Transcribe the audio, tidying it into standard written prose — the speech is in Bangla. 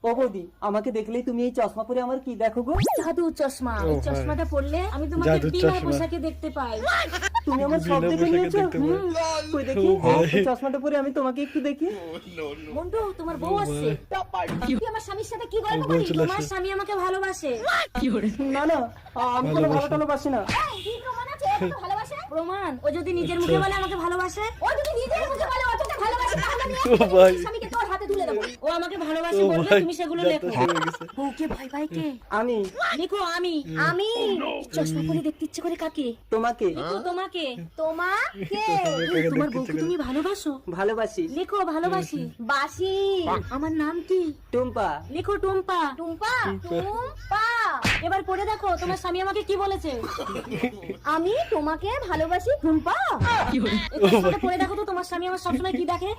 ও বৌদি, আমাকে দেখলেই তুমি এই চশমা পরে আমার কি দেখো গো? জাদু চশমা। এই চশমাটা পরলে আমি তোমাকে জাদুর বিনা চশমা। পোশাকে দেখতে পাই। তুমি আমার সব বিনা দেখে পোশাকে নিয়েছো? দেখতে পাই। কই দেখি এই চশমাটা পরে আমি তোমাকে একটু দেখি। মন্টু, তোমার বউ আসছে। তুই আমার স্বামীর সাথে কি গল্প বউ করিস? চলে তোমার আসছে। স্বামী আমাকে ভালোবাসে। না না, আমি কোনো ভালো টালোবাসি না। এই, কি প্রমাণ আছে ও আমাকে ভালোবাসে? প্রমাণ? ও যদি নিজের মুখে বলে আমাকে ভালোবাসে, ও যদি নিজের মুখে বলে ও তোকে ভালোবাসে, তাহলে আমি ও ভাই। আমার স্বামীকে তোর হাতে তুলে দেবো। ও আমাকে ভালোবাসে ও বললে ভাই, তুমি সেগুলো যত লেখো। শুরু হয়ে গেছে। বউকে ভয় পাই কে? আমি লিখো আমি। আমি চশমা পরে দেখতে ইচ্ছে করে কাকে? তোমাকে লিখো তোমাকে। তোমাকে। কাকে তোমার দেখতে বউকে ইচ্ছে তুমি ভালোবাসো? ভালোবাসি। লিখো ভালোবাসি। বাসি। আমার নাম কি? টুম্পা। লিখো টুম্পা। টুম্পা। টুম্পা। এবার পড়ে দেখো তোমার স্বামী আমাকে কি বলেছে। আমি তোমাকে ভালোবাসি টুম্পা। এই চশমাটা পরে দেখো তো তোমার স্বামী আমার সবসময় কি দেখে।